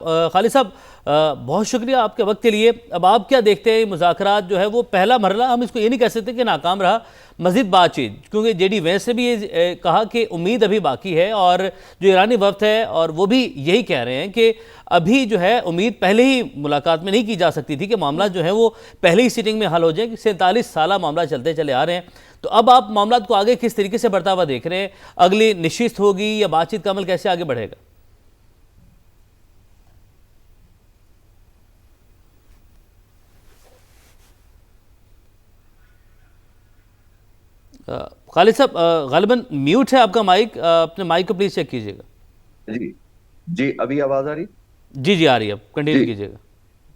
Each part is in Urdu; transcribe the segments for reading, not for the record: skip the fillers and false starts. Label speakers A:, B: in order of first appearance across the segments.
A: خالد صاحب بہت شکریہ آپ کے وقت کے لیے. اب آپ کیا دیکھتے ہیں مذاکرات جو ہے وہ پہلا مرحلہ ہم اس کو یہ نہیں کہہ سکتے کہ ناکام رہا, مزید بات چیت, کیونکہ جے ڈی وینس نے بھی یہ کہا کہ امید ابھی باقی ہے, اور جو ایرانی وفد ہے اور وہ بھی یہی کہہ رہے ہیں کہ ابھی جو ہے امید پہلے ہی ملاقات میں نہیں کی جا سکتی تھی کہ معاملات جو ہیں وہ پہلے ہی سیٹنگ میں حل ہو جائیں, کہ 47 سالہ معاملہ چلتے چلے آ رہے ہیں. تو اب آپ معاملات کو آگے کس طریقے سے بڑھتا ہوا دیکھ رہے ہیں؟ اگلی نشست ہوگی یا بات چیت کا عمل کیسے آگے بڑھے گا؟ خالد صاحب غالباً میوٹ ہے آپ کا مائک, اپنے مائک کو پلیز چیک کیجیے گا.
B: جی جی, ابھی آواز آ رہی؟
A: جی آ رہی ہے, اب کنٹینیو
B: جی,
A: کیجیے گا.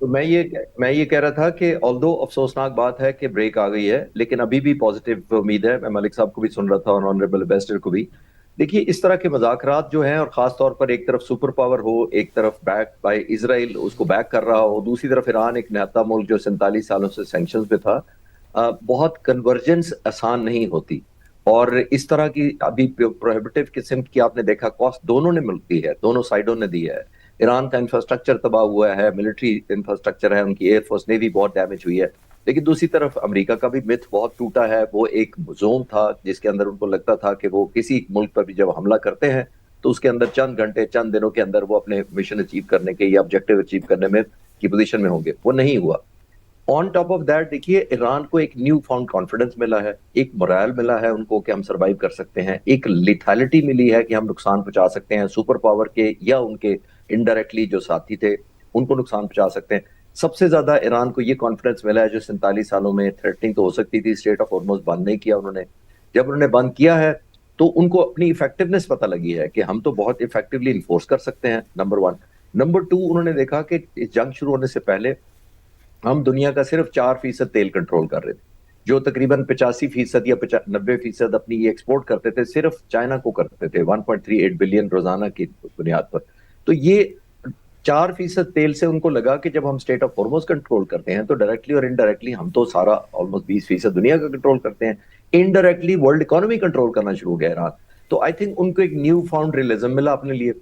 B: تو میں یہ کہہ رہا تھا کہ آلدو افسوسناک بات ہے کہ بریک آ گئی ہے, لیکن ابھی بھی پازیٹیو امید ہے. میں ملک صاحب کو بھی سن رہا تھا اور آنریبل ایمبیسڈر کو بھی. دیکھیے, اس طرح کے مذاکرات جو ہیں, اور خاص طور پر ایک طرف سپر پاور ہو, ایک طرف بیک بائی اسرائیل اس کو بیک کر رہا ہو, دوسری طرف ایران ایک نہتا ملک جو 47 سالوں سے سینکشنز پہ تھا, بہت کنورجنس آسان نہیں ہوتی. اور اس طرح کی ابھی پروہیبٹیو قسم کی آپ نے دیکھا کاسٹ دونوں نے ملک دی ہے, دونوں سائڈوں نے دی ہے. ایران کا انفراسٹرکچر تباہ ہوا ہے, ملٹری انفراسٹرکچر ہے, ان کی ایئر فورس نیوی بہت ڈیمیج ہوئی ہے. لیکن دوسری طرف امریکہ کا بھی متھ بہت ٹوٹا ہے. وہ ایک زوم تھا جس کے اندر ان کو لگتا تھا کہ وہ کسی ملک پر بھی جب حملہ کرتے ہیں تو اس کے اندر چند گھنٹے چند دنوں کے اندر وہ اپنے مشن اچیو کرنے کے یا آبجیکٹیو اچیو کرنے میں کی پوزیشن میں ہوں گے. وہ نہیں ہوا. آن ٹاپ آف دیٹ دیکھیے, ایران کو ایک نیو فاؤنڈ کانفیڈنس ملا ہے, ایک morale ملا ہے ان کو کہ ہم سروائیو کر سکتے ہیں, ایک لیتھیلٹی ملی ہے کہ ہم نقصان پہنچا سکتے ہیں سپر پاور کے یا ان کے انڈائریکٹلی جو ساتھی تھے ان کو نقصان پہنچا سکتے ہیں. سب سے زیادہ ایران کو یہ کانفیڈنس ملا ہے جو 47 سالوں میں تھریٹننگ تو ہو سکتی تھی, اسٹریٹ آف ہارموز بند نہیں کیا انہوں نے. جب انہوں نے بند کیا ہے تو ان کو اپنی ایفیکٹونیس پتہ لگی ہے کہ ہم تو بہت ایفیکٹولی انفورس کر سکتے ہیں, نمبر 1. نمبر 2, انہوں نے دیکھا کہ اس جنگ شروع ہونے سے پہلے ہم دنیا کا صرف 4% تیل کنٹرول کر رہے تھے, جو تقریباً 85% یا 90% اپنی یہ ایکسپورٹ کرتے تھے, صرف چائنا کو کرتے تھے 1.38 بلین روزانہ کی بنیاد پر. تو یہ 4% تیل سے ان کو لگا کہ جب ہم اسٹیٹ آف ہارموز کنٹرول کرتے ہیں تو ڈائریکٹلی اور انڈائریکٹلی ہم تو سارا آلموسٹ 20% دنیا کا کنٹرول کرتے ہیں, انڈائریکٹلی ورلڈ اکانومی کنٹرول کرنا شروع ہو گیا ایران. تو آئی تھنک ان کو ایک نیو فاؤنڈ ریئلزم ملا اپنے لیے.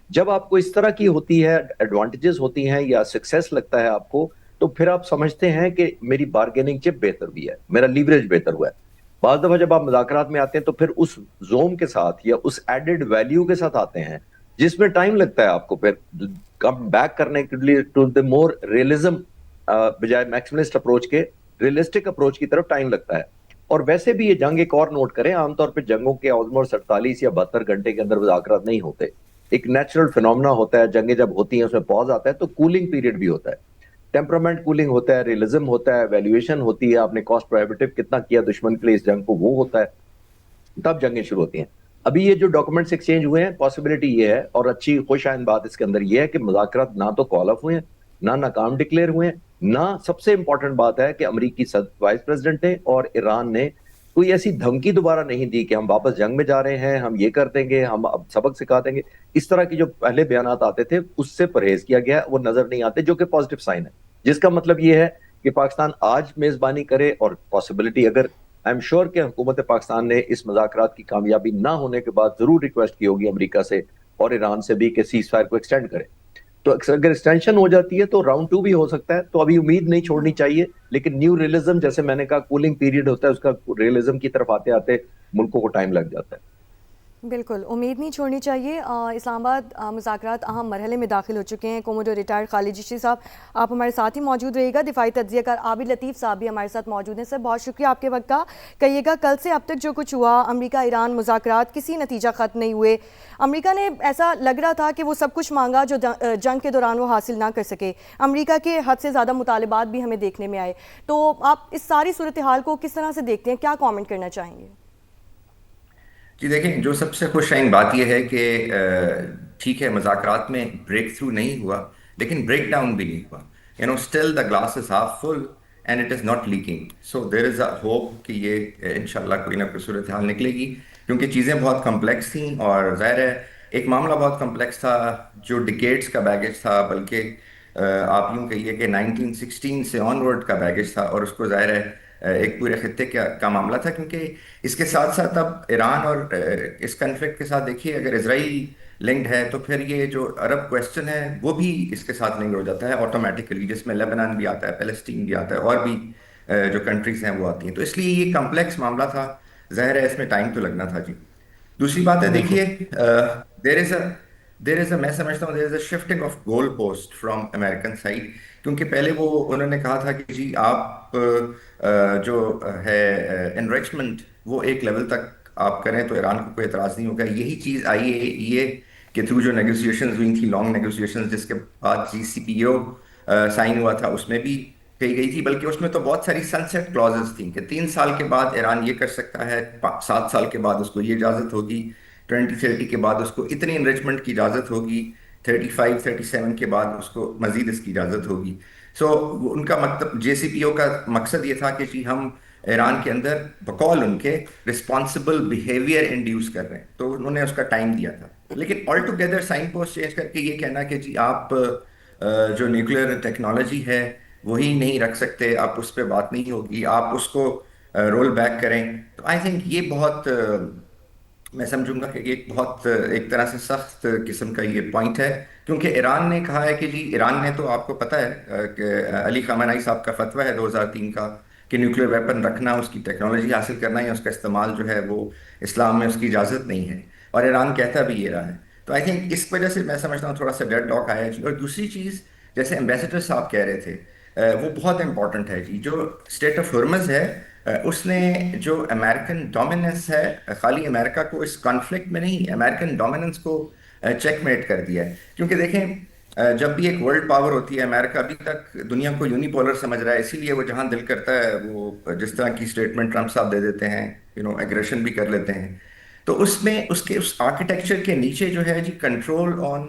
B: جب آپ کو اس طرح کی ہوتی ہے, ایڈوانٹیجز ہوتی ہیں یا سکسیس لگتا ہے آپ کو, تو پھر آپ سمجھتے ہیں کہ میری بارگیننگ چپ بہتر بھی ہے, میرا لیوریج بہتر ہوا ہے. بعض دفعہ جب آپ مذاکرات میں آتے ہیں تو پھر اس زوم کے ساتھ یا اس ایڈڈ ویلیو کے ساتھ آتے ہیں جس میں ٹائم لگتا ہے آپ کو پھر کم بیک کرنے کے لیے ٹو دی مور ریئلزم, بجائے میکسملسٹ اپروچ کے ریئلسٹک اپروچ کی طرف ٹائم لگتا ہے. اور ویسے بھی یہ جنگ ایک اور نوٹ کریں, عام طور پہ جنگوں کے آلموسٹ 48 یا 72 گھنٹے کے اندر مذاکرات نہیں ہوتے. ایک نیچرل فینومنا ہوتا ہے, جنگیں جب ہوتی ہیں اس میں پاز آتا ہے تو کولنگ پیریڈ بھی ہوتا ہے, ٹیمپرامنٹ کولنگ ہوتا ہے, ریئلزم ہوتا ہے, ویلیویشن ہوتی ہے, آپ نے کاسٹ پروہیبٹیو کتنا کیا دشمن کے لیے اس جنگ کو, وہ ہوتا ہے, تب جنگیں شروع ہوتی ہیں. ابھی یہ جو ڈاکومنٹس ایکسچینج ہوئے ہیں, پاسبلٹی یہ ہے, اور اچھی خوش آئند بات اس کے اندر یہ ہے کہ مذاکرات نہ تو کال آف ہوئے ہیں, نہ ناکام ڈکلیئر ہوئے ہیں, نہ سب سے امپورٹنٹ بات ہے کہ امریکی وائس پریزیڈنٹ نے اور ایران نے کوئی ایسی دھمکی دوبارہ نہیں دی کہ ہم واپس جنگ میں جا رہے ہیں, ہم یہ کر دیں گے, ہم اب سبق سکھا دیں گے. اس طرح کی جو پہلے بیانات آتے تھے اس سے پرہیز کیا گیا, وہ نظر نہیں آتے, جو کہ پازیٹیو سائن ہے, جس کا مطلب یہ ہے کہ پاکستان آج میزبانی کرے, اور پاسبلٹی اگر آئی ایم شیور کہ حکومت پاکستان نے اس مذاکرات کی کامیابی نہ ہونے کے بعد ضرور ریکویسٹ کی ہوگی امریکہ سے اور ایران سے بھی کہ سیز فائر کو ایکسٹینڈ کرے. تو اگر ایکسٹینشن ہو جاتی ہے تو راؤنڈ 2 بھی ہو سکتا ہے. تو ابھی امید نہیں چھوڑنی چاہیے, لیکن نیو ریئلزم, جیسے میں نے کہا کولنگ پیریڈ ہوتا ہے, اس کا ریئلزم کی طرف آتے آتے ملکوں کو ٹائم لگ جاتا ہے.
C: بالکل امید نہیں چھوڑنی چاہیے. اسلام آباد مذاکرات اہم مرحلے میں داخل ہو چکے ہیں. کوموڈور ریٹائرڈ خالد چشتی صاحب, آپ ہمارے ساتھ ہی موجود رہیے گا. دفاعی تجزیہ کار عابد لطیف صاحب بھی ہمارے ساتھ موجود ہیں. سر بہت شکریہ آپ کے وقت کا. کہیے گا کل سے اب تک جو کچھ ہوا, امریکہ ایران مذاکرات کسی نتیجہ ختم نہیں ہوئے. امریکہ نے ایسا لگ رہا تھا کہ وہ سب کچھ مانگا جو جنگ کے دوران وہ حاصل نہ کر سکے. امریکہ کے حد سے زیادہ مطالبات بھی ہمیں دیکھنے میں آئے. تو آپ اس ساری صورتحال کو کس طرح سے دیکھتے ہیں, کیا کامنٹ کرنا چاہیں گے؟
D: جی دیکھیں, جو سب سے خوش آئند بات یہ ہے کہ ٹھیک ہے مذاکرات میں بریک تھرو نہیں ہوا, لیکن بریک ڈاؤن بھی نہیں ہوا. Still the glass is half full and it is not leaking. So there is a hope کہ یہ انشاءاللہ کوئی نہ کوئی صورتحال نکلے گی, کیونکہ چیزیں بہت کمپلیکس تھیں. اور ظاہر ہے ایک معاملہ بہت کمپلیکس تھا جو ڈکیٹس کا بیگیج تھا, بلکہ آپ یوں کہیے کہ 1916 سے آن ورڈ کا بیگیج تھا, اور اس کو ظاہر ہے ایک پورے خطے کا معاملہ تھا. کیونکہ اس کے ساتھ ساتھ اب ایران اور اس کنفلکٹ کے ساتھ دیکھیے, اگر اسرائیل لنکڈ ہے، تو پھر یہ جو عرب کویسچن ہے وہ بھی اس کے ساتھ لنکڈ ہو جاتا ہے آٹومیٹیکلی، جس میں لیبنان بھی آتا ہے، پیلسٹین بھی آتا ہے، اور بھی جو کنٹریز ہیں وہ آتی ہیں. تو اس لیے یہ کمپلیکس معاملہ تھا، ظاہر ہے اس میں ٹائم تو لگنا تھا جی. دوسری بات ہے
A: بالکل
D: دیکھیے، دیر از اے میں سمجھتا ہوں there is a shifting of goal post from American side. کیونکہ پہلے وہ انہوں نے کہا تھا کہ جی آپ جو ہے انریچمنٹ وہ ایک لیول تک آپ کریں تو ایران کو کوئی اعتراض نہیں ہوگا. یہی چیز آئی ہے یہ کہ تھرو جو نیگوسیشنز ہوئی تھیں، لانگ نیگوسیشنز، جس کے بعد جی سی پی او سائن ہوا تھا، اس میں بھی کہی گئی تھی، بلکہ اس میں تو بہت ساری سن سیٹ کلازز تھیں کہ 3 سال کے بعد ایران یہ کر سکتا ہے، 7 سال کے بعد اس کو یہ اجازت ہوگی، 2030 کے بعد اس کو اتنی انریچمنٹ کی اجازت ہوگی، 35-37 کے بعد اس کو مزید اس کی اجازت ہوگی. سو ان کا مطلب جے سی پی او کا مقصد یہ تھا کہ جی ہم ایران کے اندر بقول ان کے رسپانسبل بیہیویئر انڈیوس کر رہے ہیں، تو انہوں نے اس کا ٹائم دیا تھا. لیکن all together signpost change کر کے یہ کہنا کہ جی آپ جو نیوکلیر ٹیکنالوجی ہے وہی نہیں رکھ سکتے، آپ اس پہ بات نہیں ہوگی، آپ اس کو رول بیک کریں، تو آئی تھنک یہ بہت میں سمجھوں گا کہ ایک بہت ایک طرح سے سخت قسم کا یہ پوائنٹ ہے. کیونکہ ایران نے کہا ہے کہ جی ایران نے تو آپ کو پتہ ہے کہ علی خامنہئی صاحب کا فتویٰ ہے 2003 کا کہ نیوکلیر ویپن رکھنا، اس کی ٹیکنالوجی حاصل کرنا یا اس کا استعمال جو ہے وہ اسلام میں اس کی اجازت نہیں ہے، اور ایران کہتا بھی یہ رہا ہے. تو آئی تھنک اس وجہ سے میں سمجھتا ہوں تھوڑا سا ڈیڈ لاک آیا ہے جی. اور دوسری چیز جیسے ایمبیسڈر صاحب کہہ رہے تھے وہ بہت امپورٹنٹ ہے جی. جو اسٹیٹ آف ہرمز ہے اس نے جو امریکن ڈومیننس ہے، خالی امریکہ کو اس کانفلکٹ میں نہیں، امریکن ڈومیننس کو چیک میٹ کر دیا ہے. کیونکہ دیکھیں جب بھی ایک ورلڈ پاور ہوتی ہے، امریکہ ابھی تک دنیا کو یونیپولر سمجھ رہا ہے، اسی لیے وہ جہاں دل کرتا ہے وہ جس طرح کی اسٹیٹمنٹ ٹرمپ صاحب دے دیتے ہیں، ایگریشن بھی کر لیتے ہیں. تو اس میں اس کے اس آرکیٹیکچر کے نیچے جو ہے جی کنٹرول آن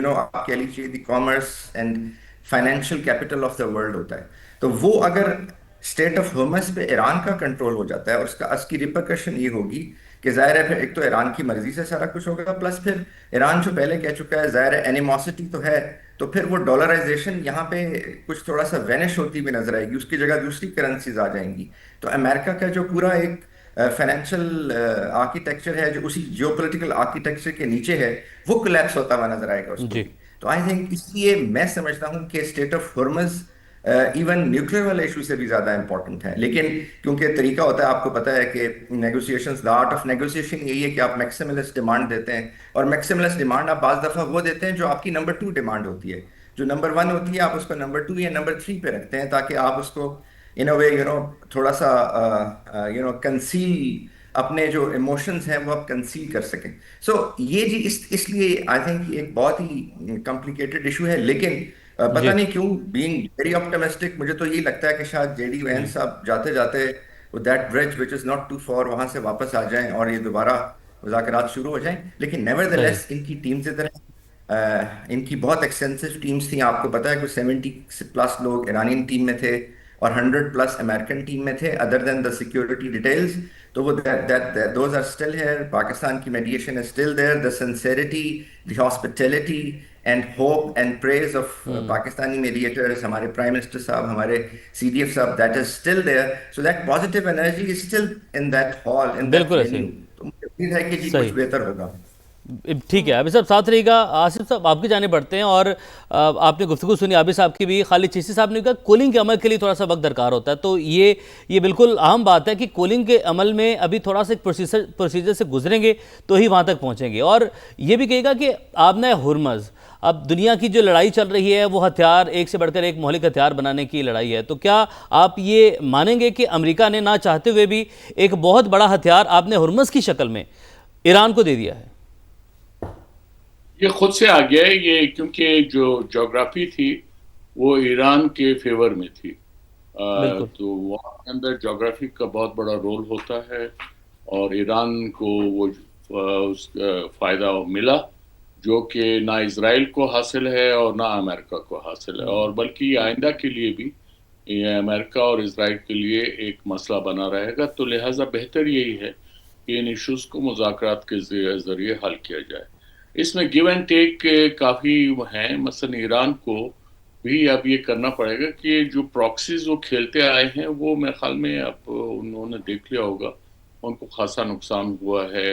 D: آپ کہہ لیجیے the commerce and financial capital of the world ہوتا ہے. تو وہ اگر اسٹیٹ آف ہرمز پہ ایران کا کنٹرول ہو جاتا ہے، اور اس کی ریپرکشن یہ ہوگی کہ ظاہر ہے پھر ایک تو ایران کی مرضی سے سارا کچھ ہوگا، پلس پھر ایران جو پہلے کہہ چکا ہے ظاہر ہے اینیموسٹی تو ہے، تو پھر وہ ڈالرائزیشن یہاں پہ کچھ تھوڑا سا وینش ہوتی بھی نظر آئے گی، اس کی جگہ دوسری کرنسیز آ جائیں گی. تو امریکہ کا جو پورا ایک فائنینشیل آرکیٹیکچر ہے جو اسی جیو پولیٹیکل آرکیٹیکچر کے نیچے ہے، وہ کولیپس ہوتا ہوا نظر آئے گا اس کو
A: جی
D: بھی. تو آئی تھنک اس لیے میں سمجھتا ہوں کہ state of Hormuz even nuclear والے ایشو سے بھی زیادہ امپورٹنٹ ہے. لیکن کیونکہ طریقہ ہوتا ہے، آپ کو پتہ ہے کہ negotiations, the art of negotiation یہی ہے کہ آپ میکسیملسٹ ڈیمانڈ دیتے ہیں، اور میکسیملسٹ ڈیمانڈ آپ بعض دفعہ وہ دیتے ہیں جو آپ کی نمبر 2 ڈیمانڈ ہوتی ہے. جو نمبر 1 ہوتی ہے آپ اس کو نمبر 2 یا نمبر 3 پہ رکھتے ہیں تاکہ آپ اس کو ان اے وے تھوڑا سا کنسیل، اپنے جو ایموشنز ہیں وہ آپ کنسیل کر سکیں. سو یہ جی اس لیے آئی تھنک ایک بہت ہی کمپلیکیٹڈ ایشو ہے. لیکن پتہ
A: جی
D: نہیں کیوں بینگ ویری آپٹمسٹک مجھے تو یہ لگتا ہے کہ شاید جے ڈی وینس صاحب جاتے جاتے وہ that bridge which is not too far وہاں سے واپس آ جائیں اور یہ دوبارہ مذاکرات شروع ہو جائیں. لیکن نیور دا
A: صحیح
D: لیس ان کی ٹیمز ادھر ہیں، ان کی بہت ایکسٹینسو ٹیمز تھیں. آپ کو پتا ہے کہ 70+ لوگ ایرانین ٹیم میں تھے اور 100+ امریکن ٹیم میں تھے، other than the security details. تو وہ those are still here. Pakistan کی mediation is still there. The sincerity, the hospitality and hope and prayers of Pakistani mediators, ہمارے پرائم منسٹر صاحب، ہمارے سی ڈی ایف صاحب، that is still there. So that positive energy is still in that hall, in that
A: بالکل ایسے
D: وینیو. تو مجھے امید ہے کہ جی
A: صحیح.
D: کچھ بہتر ہوگا.
A: ٹھیک ہے عابد صاحب ساتھ رہے گا. آصف صاحب آپ کی جانب بڑھتے ہیں، اور آپ نے گفتگو سنی عابد صاحب کی بھی. خالد چشتی صاحب نے کہا کولنگ کے عمل کے لیے تھوڑا سا وقت درکار ہوتا ہے، تو یہ بالکل اہم بات ہے کہ کولنگ کے عمل میں ابھی تھوڑا سا ایک پروسیجر سے گزریں گے تو ہی وہاں تک پہنچیں گے. اور یہ بھی کہے گا کہ آبنۂ ہرمز، اب دنیا کی جو لڑائی چل رہی ہے وہ ہتھیار ایک سے بڑھ کر ایک مہلک ہتھیار بنانے کی لڑائی ہے. تو کیا آپ یہ مانیں گے کہ امریکہ نے نہ چاہتے ہوئے بھی ایک بہت بڑا ہتھیار آبنۂ ہرمز کی شکل میں ایران کو دے دیا ہے؟
E: یہ خود سے آ گیا ہے یہ، کیونکہ جو جغرافی تھی وہ ایران کے فیور میں تھی،
A: بالکل
E: تو وہاں کے اندر جغرافی کا بہت بڑا رول ہوتا ہے، اور ایران کو وہ اس کا فائدہ ملا جو کہ نہ اسرائیل کو حاصل ہے اور نہ امریکہ کو حاصل ہے، اور بلکہ یہ آئندہ کے لیے بھی یہ امریکہ اور اسرائیل کے لیے ایک مسئلہ بنا رہے گا. تو لہٰذا بہتر یہی ہے کہ ان ایشوز کو مذاکرات کے ذریعے حل کیا جائے. اس میں گیو اینڈ ٹیک کافی ہیں. مثلا ایران کو بھی اب یہ کرنا پڑے گا کہ جو پراکسیز وہ کھیلتے آئے ہیں وہ میرے خیال میں اب انہوں نے دیکھ لیا ہوگا، ان کو خاصا نقصان ہوا ہے.